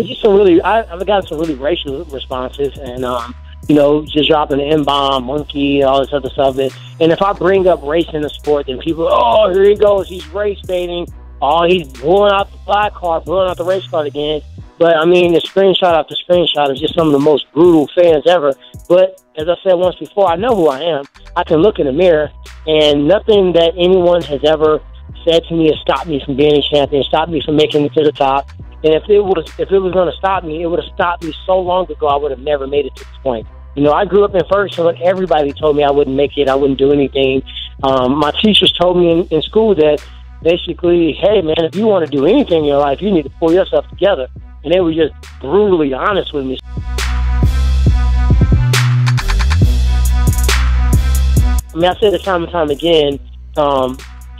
just I've gotten some really racial responses, and just dropping the M-bomb, monkey, all this other stuff. And if I bring up race in the sport, then people, oh, here he goes, he's race baiting. Oh, he's pulling out the black card, pulling out the race card again. But, I mean, the screenshot after screenshot is just some of the most brutal fans ever. But, as I said once before, I know who I am. I can look in the mirror, and nothing that anyone has ever said to me has stopped me from being a champion, stopped me from making it to the top. And if it was going to stop me, it would have stopped me so long ago, I would have never made it to this point. I grew up in Ferguson, and everybody told me I wouldn't make it, I wouldn't do anything. My teachers told me in school that basically, hey, man, if you want to do anything in your life, you need to pull yourself together. And they were just brutally honest with me. I mean, I said it time and time again,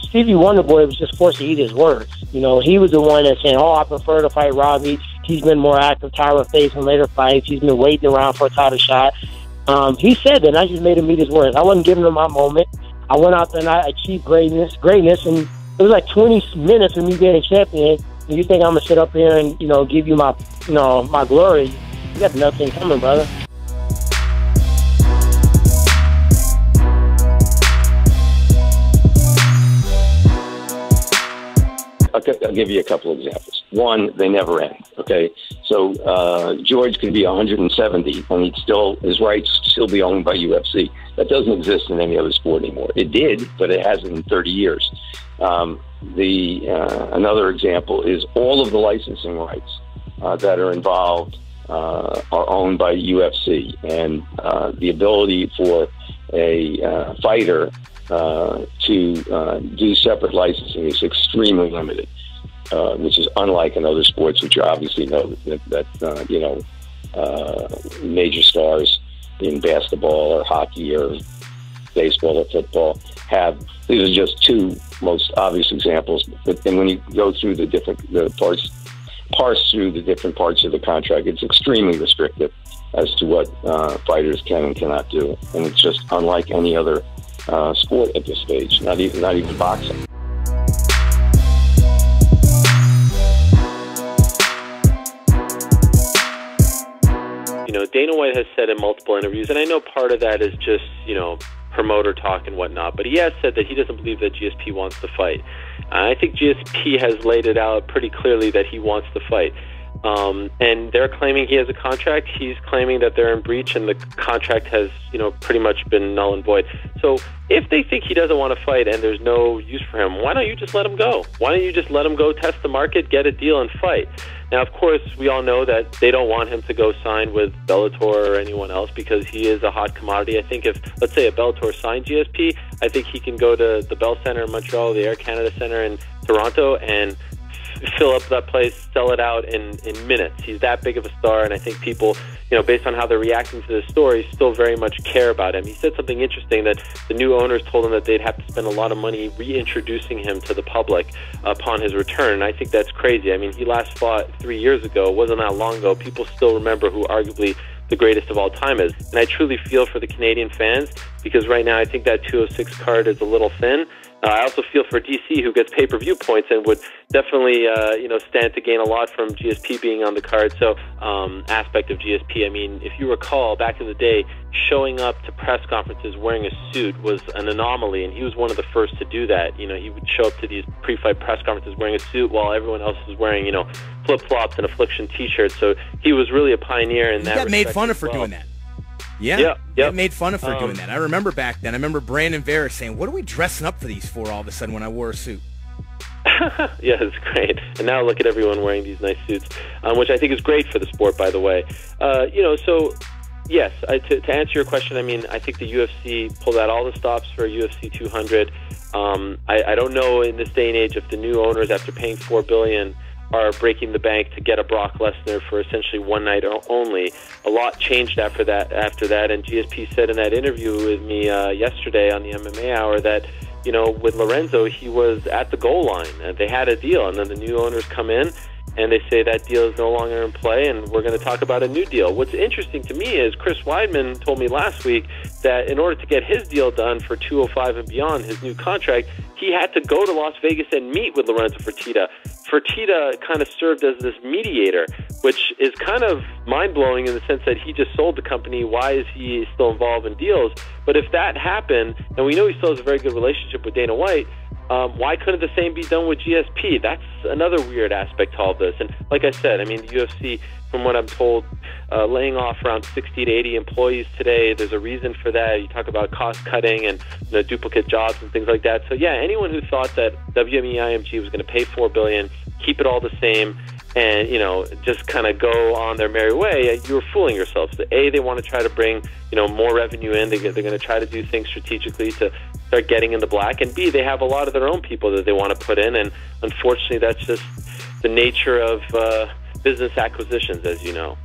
Stevie Wonderboy was just forced to eat his words. He was the one that said, oh, I prefer to fight Robbie. He's been more active, Tyler Face in later fights. He's been waiting around for a title shot. He said that, and I just made him eat his words. I wasn't giving him my moment. I went out there and I achieved greatness, and it was like 20 minutes of me being a champion. And you think I'm going to sit up here and, give you my, my glory? You got nothing coming, brother. I'll give you a couple of examples. One, they never end, okay? So George could be 170 and his rights still be owned by UFC. That doesn't exist in any other sport anymore. It did, but it hasn't in 30 years. Another example is all of the licensing rights that are involved are owned by UFC, and the ability for a fighter to do separate licensing is extremely limited, which is unlike in other sports, which you obviously know that major stars in basketball or hockey or baseball or football have. These are just two most obvious examples. But then when you go through parse through the different parts of the contract, it's extremely restrictive as to what fighters can and cannot do, and it's just unlike any other sport at this stage. Not even boxing. Dana White has said in multiple interviews, and I know part of that is just, promoter talk and whatnot, but he has said that he doesn't believe that GSP wants to fight. I think GSP has laid it out pretty clearly that he wants to fight. And they're claiming he has a contract. He's claiming that they're in breach, and the contract has, pretty much been null and void. So if they think he doesn't want to fight and there's no use for him, why don't you just let him go? Why don't you just let him go test the market, get a deal, and fight? Now, of course, we all know that they don't want him to go sign with Bellator or anyone else because he is a hot commodity. I think if, let's say, a Bellator signed GSP, I think he can go to the Bell Center in Montreal, the Air Canada Center in Toronto, and fill up that place, sell it out in minutes. He's that big of a star, and I think people, based on how they're reacting to this story, still very much care about him. He said something interesting, that the new owners told him that they'd have to spend a lot of money reintroducing him to the public upon his return, and I think that's crazy. I mean, he last fought 3 years ago. It wasn't that long ago. People still remember who arguably the greatest of all time is. And I truly feel for the Canadian fans, because right now I think that 206 card is a little thin. I also feel for DC, who gets pay-per-view points and would definitely, stand to gain a lot from GSP being on the card. So, aspect of GSP, I mean, if you recall, back in the day, showing up to press conferences wearing a suit was an anomaly, and he was one of the first to do that. He would show up to these pre-fight press conferences wearing a suit while everyone else was wearing, flip-flops and Affliction t-shirts. So he was really a pioneer in that respect. He got made fun of for doing that. Yeah, made fun of for doing that. I remember back then. I remember Brandon Vera saying, "What are we dressing up for these for all of a sudden when I wore a suit?" Yeah, it's great. And now look at everyone wearing these nice suits, which I think is great for the sport, by the way. So yes, to answer your question, I mean, I think the UFC pulled out all the stops for UFC 200. I don't know in this day and age if the new owners, after paying $4 billion, are breaking the bank to get a Brock Lesnar for essentially one night only. A lot changed after that, and GSP said in that interview with me yesterday on the MMA Hour that, with Lorenzo, he was at the goal line, and they had a deal, and then the new owners come in, and they say that deal is no longer in play, and we're going to talk about a new deal. What's interesting to me is Chris Weidman told me last week that in order to get his deal done for 205 and beyond, his new contract, he had to go to Las Vegas and meet with Lorenzo Fertitta Fertitta kind of served as this mediator, which is kind of mind-blowing in the sense that he just sold the company. Why is he still involved in deals? But if that happened, and we know he still has a very good relationship with Dana White, why couldn't the same be done with GSP? That's another weird aspect to all this. And like I said, I mean, the UFC, from what I'm told, laying off around 60 to 80 employees today. There's a reason for that. You talk about cost cutting and duplicate jobs and things like that. So yeah, anyone who thought that WME IMG was going to pay $4 billion, keep it all the same, and just kind of go on their merry way, you were fooling yourselves. A, they want to try to bring more revenue in. They're going to try to do things strategically to start getting in the black. And B, they have a lot of their own people that they want to put in. And unfortunately, that's just the nature of business acquisitions, as you know.